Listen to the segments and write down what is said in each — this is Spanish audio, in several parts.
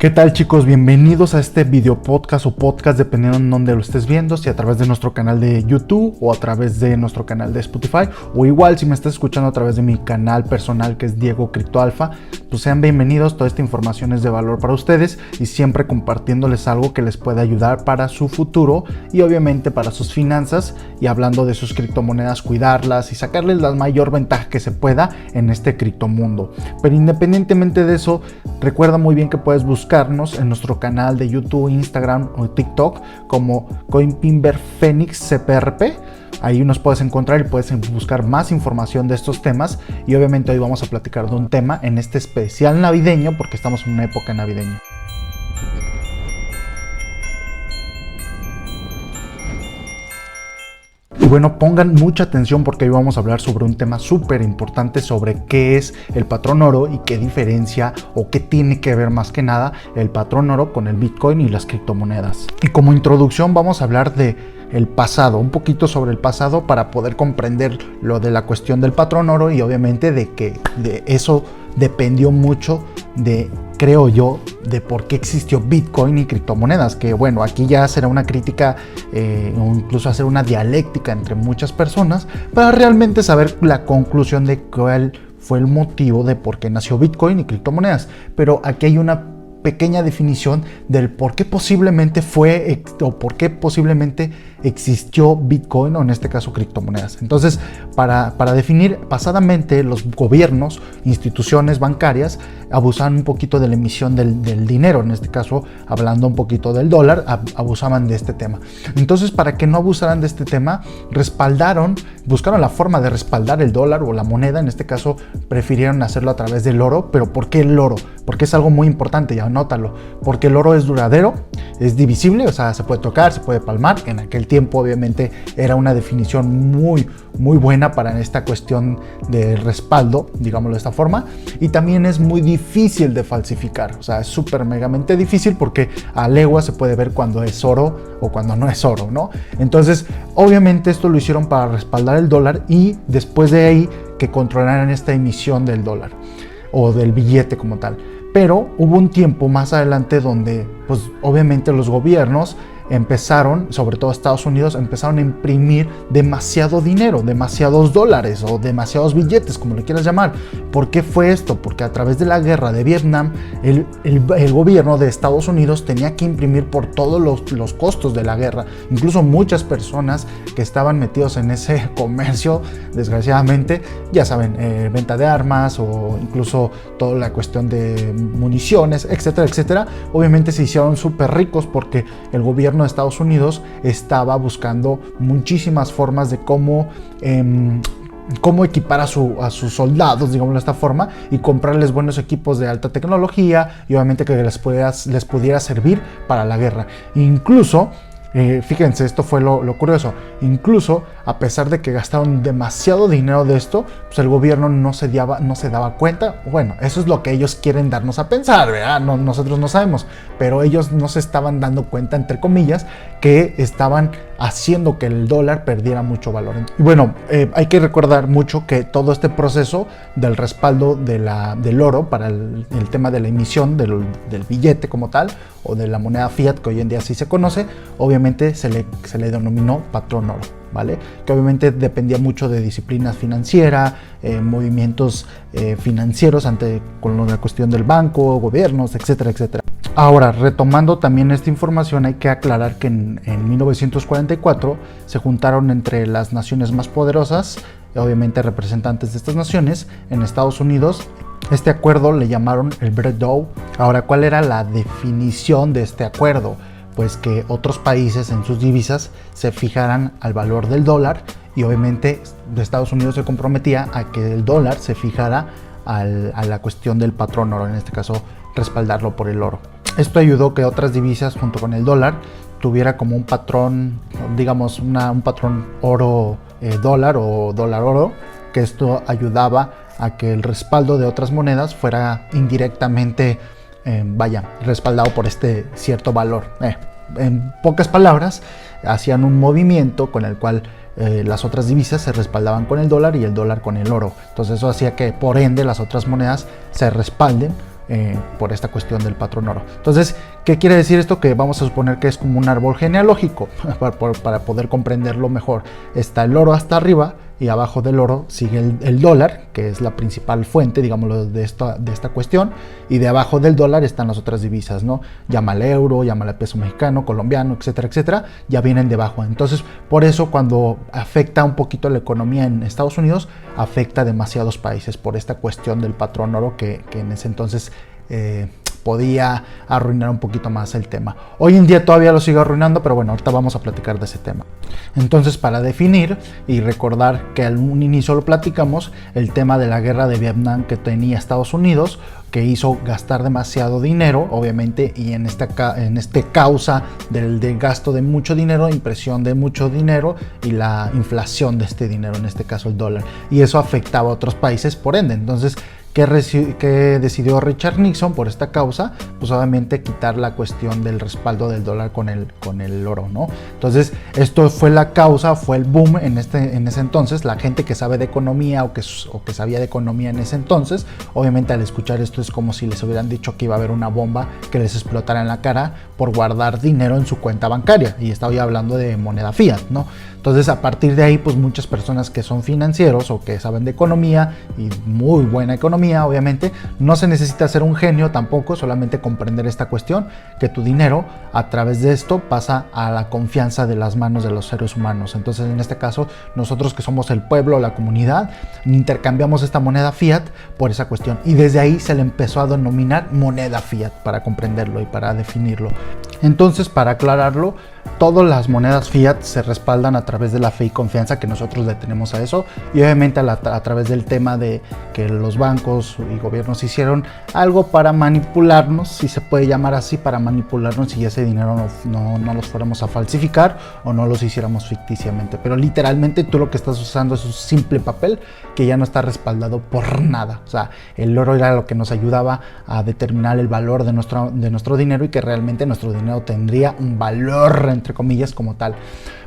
¿Qué tal, chicos? Bienvenidos a este video podcast o podcast, dependiendo en dónde lo estés viendo, si a través de nuestro canal de YouTube o a través de nuestro canal de Spotify, o igual si me estás escuchando a través de mi canal personal, que es Diego Cripto Alfa. Pues sean bienvenidos. Toda esta información es de valor para ustedes y siempre compartiéndoles algo que les pueda ayudar para su futuro y obviamente para sus finanzas, y hablando de sus criptomonedas, cuidarlas y sacarles la mayor ventaja que se pueda en este criptomundo. Pero independientemente de eso, recuerda muy bien que puedes buscarnos en nuestro canal de YouTube, Instagram o TikTok como Coinpimber Phoenix CPRP. Ahí nos puedes encontrar y puedes buscar más información de estos temas. Y obviamente hoy vamos a platicar de un tema en este especial navideño, porque estamos en una época navideña. Y bueno, pongan mucha atención porque hoy vamos a hablar sobre un tema súper importante, sobre qué es el patrón oro y qué diferencia o qué tiene que ver más que nada el patrón oro con el Bitcoin y las criptomonedas. Y como introducción vamos a hablar de el pasado, un poquito sobre el pasado para poder comprender lo de la cuestión del patrón oro, y obviamente de que de eso dependió mucho de, creo yo, de por qué existió Bitcoin y criptomonedas. Que bueno, aquí ya será una crítica o incluso hacer una dialéctica entre muchas personas para realmente saber la conclusión de cuál fue el motivo de por qué nació Bitcoin y criptomonedas. Pero aquí hay una pequeña definición del por qué posiblemente fue o por qué posiblemente existió Bitcoin, o en este caso criptomonedas. Entonces, para definir, pasadamente los gobiernos, instituciones bancarias abusaban un poquito de la emisión del dinero, en este caso hablando un poquito del dólar, abusaban de este tema. Entonces, para que no abusaran de este tema, buscaron la forma de respaldar el dólar o la moneda. En este caso prefirieron hacerlo a través del oro. Pero ¿por qué el oro? Porque es algo muy importante, ya anótalo, porque el oro es duradero, es divisible, o sea, se puede tocar, se puede palmar. En aquel tiempo obviamente era una definición muy buena para esta cuestión de respaldo, digámoslo de esta forma, y también es muy difícil de falsificar, o sea, es súper megamente difícil porque a legua se puede ver cuando es oro o cuando no es oro, ¿no? Entonces, obviamente esto lo hicieron para respaldar el dólar, y después de ahí que controlaran esta emisión del dólar o del billete como tal. Pero hubo un tiempo más adelante donde, pues obviamente los gobiernos empezaron, sobre todo Estados Unidos, empezaron a imprimir demasiado dinero, demasiados dólares o demasiados billetes, como le quieras llamar. ¿Por qué fue esto? Porque a través de la guerra de Vietnam, el gobierno de Estados Unidos tenía que imprimir por todos los costos de la guerra. Incluso muchas personas que estaban metidos en ese comercio, desgraciadamente, ya saben, venta de armas o incluso toda la cuestión de municiones, etcétera, etcétera, obviamente se hicieron súper ricos porque el gobierno de Estados Unidos estaba buscando muchísimas formas de cómo equipar a sus soldados, digámoslo de esta forma, y comprarles buenos equipos de alta tecnología, y obviamente que les pudiera servir para la guerra. Incluso, fíjense, esto fue lo curioso, incluso a pesar de que gastaron demasiado dinero de esto, pues el gobierno no se daba cuenta. Bueno, eso es lo que ellos quieren darnos a pensar, ¿verdad? No, nosotros no sabemos, pero ellos no se estaban dando cuenta, entre comillas, que estaban haciendo que el dólar perdiera mucho valor. Y bueno, hay que recordar mucho que todo este proceso del respaldo del oro para el tema de la emisión del billete como tal, o de la moneda fiat, que hoy en día sí se conoce, obviamente se le denominó patrón oro, ¿vale? Que obviamente dependía mucho de disciplina financiera, movimientos financieros con la cuestión del banco, gobiernos, etcétera, etcétera. Ahora, retomando también esta información, hay que aclarar que en 1944 se juntaron entre las naciones más poderosas, obviamente representantes de estas naciones, en Estados Unidos. Este acuerdo le llamaron el Bretton Woods. Ahora, ¿cuál era la definición de este acuerdo? Pues que otros países en sus divisas se fijaran al valor del dólar, y obviamente Estados Unidos se comprometía a que el dólar se fijara a la cuestión del patrón oro, en este caso respaldarlo por el oro. Esto ayudó que otras divisas junto con el dólar tuviera como un patrón, digamos un patrón oro dólar o dólar oro, que esto ayudaba a que el respaldo de otras monedas fuera indirectamente respaldado por este cierto valor. En pocas palabras, hacían un movimiento con el cual las otras divisas se respaldaban con el dólar y el dólar con el oro. Entonces eso hacía que por ende las otras monedas se respalden por esta cuestión del patrón oro. Entonces, ¿qué quiere decir esto? Que vamos a suponer que es como un árbol genealógico para poder comprenderlo mejor. Está el oro hasta arriba y abajo del oro sigue el dólar, que es la principal fuente, digámoslo, de esta cuestión, y de abajo del dólar están las otras divisas, ¿no? Llámale euro, llámale peso mexicano, colombiano, etcétera, etcétera, ya vienen debajo. Entonces, por eso cuando afecta un poquito la economía en Estados Unidos, afecta a demasiados países por esta cuestión del patrón oro que en ese entonces podía arruinar un poquito más el tema. Hoy en día todavía lo sigue arruinando, pero bueno, ahorita vamos a platicar de ese tema. Entonces, para definir y recordar que al un inicio lo platicamos, el tema de la guerra de Vietnam que tenía Estados Unidos, que hizo gastar demasiado dinero, obviamente, y en este causa del gasto de mucho dinero, impresión de mucho dinero y la inflación de este dinero, en este caso el dólar, y eso afectaba a otros países por ende. Entonces, ¿qué decidió Richard Nixon por esta causa? Pues obviamente quitar la cuestión del respaldo del dólar con el oro, ¿no? Entonces, esto fue la causa, fue el boom en ese entonces. La gente que sabe de economía o que sabía de economía en ese entonces, obviamente al escuchar esto es como si les hubieran dicho que iba a haber una bomba que les explotara en la cara por guardar dinero en su cuenta bancaria. Y estaba hablando de moneda fiat, ¿no? Entonces, a partir de ahí, pues muchas personas que son financieros o que saben de economía y muy buena economía, obviamente, no se necesita ser un genio tampoco, solamente comprender esta cuestión, que tu dinero a través de esto pasa a la confianza de las manos de los seres humanos. Entonces, en este caso, nosotros que somos el pueblo, la comunidad, intercambiamos esta moneda fiat por esa cuestión. Y desde ahí se le empezó a denominar moneda fiat para comprenderlo y para definirlo. Entonces, para aclararlo, todas las monedas fiat se respaldan a través de la fe y confianza que nosotros le tenemos a eso, y obviamente a través del tema de que los bancos y gobiernos hicieron algo para manipularnos, si se puede llamar así, para manipularnos y ese dinero no los fuéramos a falsificar o no los hiciéramos ficticiamente. Pero literalmente tú lo que estás usando es un simple papel que ya no está respaldado por nada. O sea, el oro era lo que nos ayudaba a determinar el valor de nuestro dinero y que realmente nuestro dinero tendría un valor, entre comillas, como tal.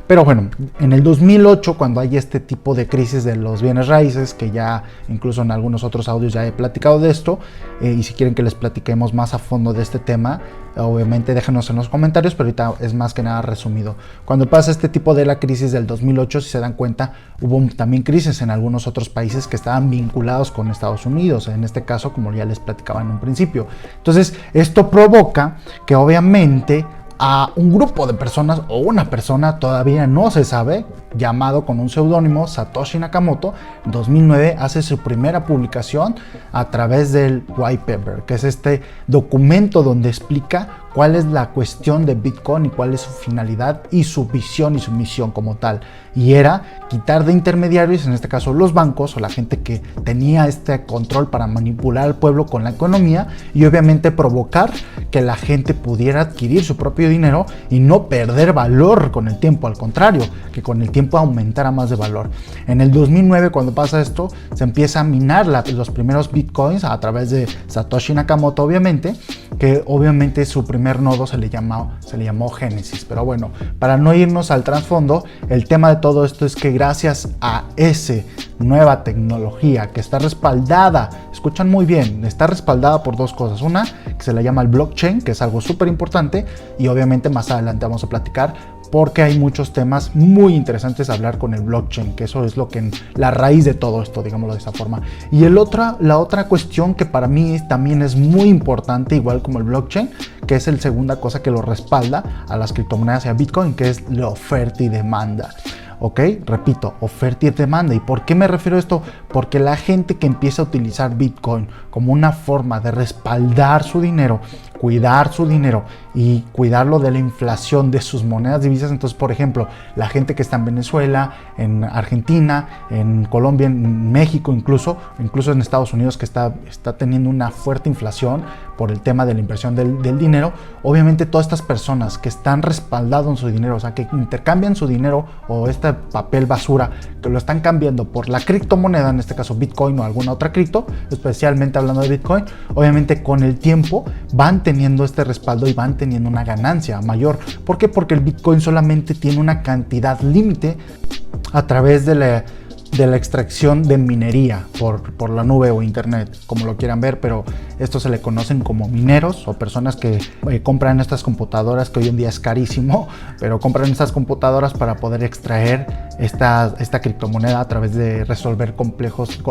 Pero bueno, en el 2008, cuando hay este tipo de crisis de los bienes raíces, que ya incluso en algunos otros audios ya he platicado de esto, y si quieren que les platiquemos más a fondo de este tema, obviamente déjenos en los comentarios, pero ahorita es más que nada resumido. Cuando pasa este tipo de la crisis del 2008, si se dan cuenta, hubo también crisis en algunos otros países que estaban vinculados con Estados Unidos, en este caso, como ya les platicaba en un principio. Entonces, esto provoca que obviamente a un grupo de personas o una persona, todavía no se sabe, llamado con un seudónimo Satoshi Nakamoto, en 2009 hace su primera publicación a través del white paper, que es este documento donde explica cuál es la cuestión de Bitcoin y cuál es su finalidad y su visión y su misión como tal. Y era quitar de intermediarios, en este caso los bancos o la gente que tenía este control para manipular al pueblo con la economía, y obviamente provocar que la gente pudiera adquirir su propio dinero y no perder valor con el tiempo, al contrario, que con el tiempo aumentara más de valor. En el 2009, cuando pasa esto, se empieza a minar los primeros bitcoins a través de Satoshi Nakamoto, obviamente, que obviamente su primer nodo se le llamó Génesis. Pero bueno, para no irnos al trasfondo, el tema de todo esto es que gracias a esa nueva tecnología que está respaldada, escuchan muy bien, está respaldada por dos cosas. Una, que se le llama el blockchain, que es algo súper importante, y obviamente más adelante vamos a platicar porque hay muchos temas muy interesantes a hablar con el blockchain, que eso es lo que la raíz de todo esto, digámoslo de esa forma. Y la otra cuestión que para mí también es muy importante, igual como el blockchain, que es la segunda cosa que lo respalda a las criptomonedas y a Bitcoin, que es la oferta y demanda. Ok, repito, oferta y demanda. ¿Y por qué me refiero a esto? Porque la gente que empieza a utilizar Bitcoin como una forma de respaldar su dinero, cuidar su dinero y cuidarlo de la inflación de sus monedas divisas. Entonces, por ejemplo, la gente que está en Venezuela, en Argentina, en Colombia, en México, incluso en Estados Unidos, que está teniendo una fuerte inflación por el tema de la inversión del dinero. Obviamente todas estas personas que están respaldados en su dinero, o sea, que intercambian su dinero o este papel basura, que lo están cambiando por la criptomoneda, en este caso Bitcoin o alguna otra cripto, especialmente hablando de Bitcoin, obviamente con el tiempo van teniendo este respaldo y van teniendo una ganancia mayor. ¿Por qué? Porque el Bitcoin solamente tiene una cantidad límite a través de la extracción de minería por la nube o internet, como lo quieran ver, pero Esto se le conocen como mineros o personas que compran estas computadoras, que hoy en día es carísimo, pero compran estas computadoras para poder extraer esta criptomoneda a través de resolver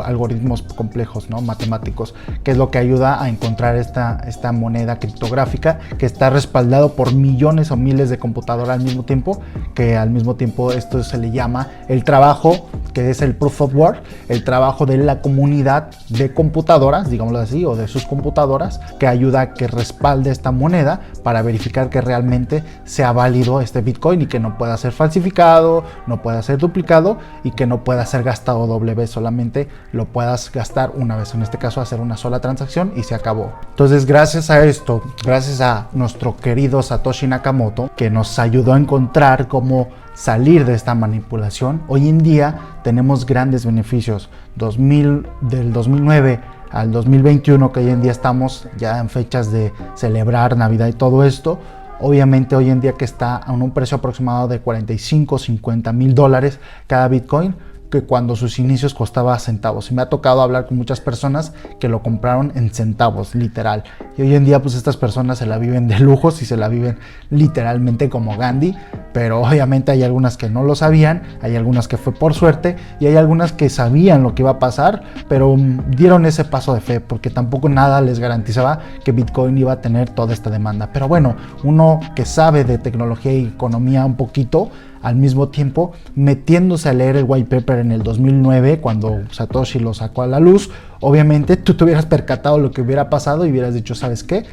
algoritmos complejos, ¿no? Matemáticos, que es lo que ayuda a encontrar esta moneda criptográfica que está respaldado por millones o miles de computadoras al mismo tiempo, que al mismo tiempo esto se le llama el trabajo, que es el proof of work, el trabajo de la comunidad de computadoras, digámoslo así, o de sus computadoras, que ayuda a que respalde esta moneda para verificar que realmente sea válido este Bitcoin y que no pueda ser falsificado, no pueda ser duplicado y que no pueda ser gastado doble vez, solamente lo puedas gastar una vez, en este caso hacer una sola transacción y se acabó. Entonces, gracias a esto, gracias a nuestro querido Satoshi Nakamoto, que nos ayudó a encontrar cómo salir de esta manipulación, hoy en día tenemos grandes beneficios. Del 2009 al 2021, que hoy en día estamos ya en fechas de celebrar Navidad y todo esto, obviamente hoy en día que está a un precio aproximado de 45, 50 mil dólares cada Bitcoin, que cuando sus inicios costaba centavos. Y me ha tocado hablar con muchas personas que lo compraron en centavos, literal. Y hoy en día pues estas personas se la viven de lujos y se la viven literalmente como Gandhi, pero obviamente hay algunas que no lo sabían, hay algunas que fue por suerte y hay algunas que sabían lo que iba a pasar, pero dieron ese paso de fe porque tampoco nada les garantizaba que Bitcoin iba a tener toda esta demanda. Pero bueno, uno que sabe de tecnología y economía un poquito, al mismo tiempo metiéndose a leer el white paper en el 2009 cuando Satoshi lo sacó a la luz, obviamente tú te hubieras percatado lo que hubiera pasado y hubieras dicho, ¿sabes qué?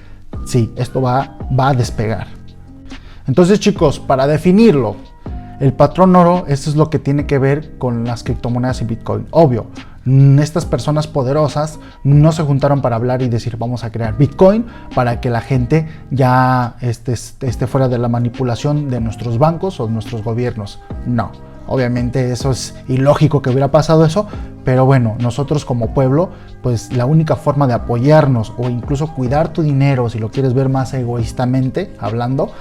Sí, esto va a despegar. Entonces, chicos, para definirlo, el patrón oro, esto es lo que tiene que ver con las criptomonedas y Bitcoin. Obvio, estas personas poderosas no se juntaron para hablar y decir vamos a crear Bitcoin para que la gente ya esté fuera de la manipulación de nuestros bancos o nuestros gobiernos. No, obviamente eso es ilógico que hubiera pasado eso, pero bueno, nosotros como pueblo, pues la única forma de apoyarnos o incluso cuidar tu dinero, si lo quieres ver más egoístamente hablando,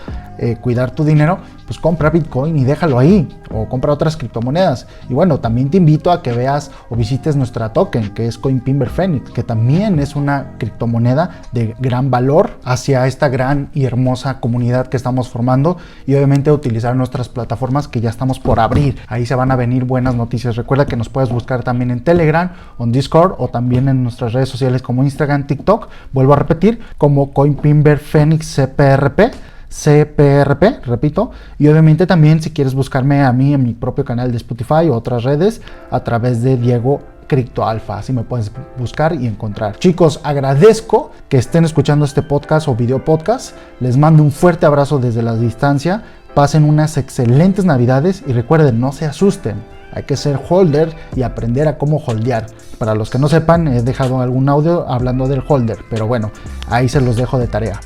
cuidar tu dinero, pues compra Bitcoin y déjalo ahí, o compra otras criptomonedas. Y bueno, también te invito a que veas o visites nuestra token, que es Coinpimber Phoenix, que también es una criptomoneda de gran valor hacia esta gran y hermosa comunidad que estamos formando, y obviamente utilizar nuestras plataformas que ya estamos por abrir. Ahí se van a venir buenas noticias. Recuerda que nos puedes buscar también en Telegram o en Discord, o también en nuestras redes sociales como Instagram, TikTok, vuelvo a repetir, como Coinpimber Phoenix CPRP, repito, y obviamente también si quieres buscarme a mí en mi propio canal de Spotify o otras redes a través de Diego Cripto Alfa, así me puedes buscar y encontrar. Chicos, agradezco que estén escuchando este podcast o video podcast, les mando un fuerte abrazo desde la distancia, pasen unas excelentes navidades y recuerden, no se asusten. Hay que ser holder y aprender a cómo holdear. Para los que no sepan, he dejado algún audio hablando del holder, pero bueno, ahí se los dejo de tarea.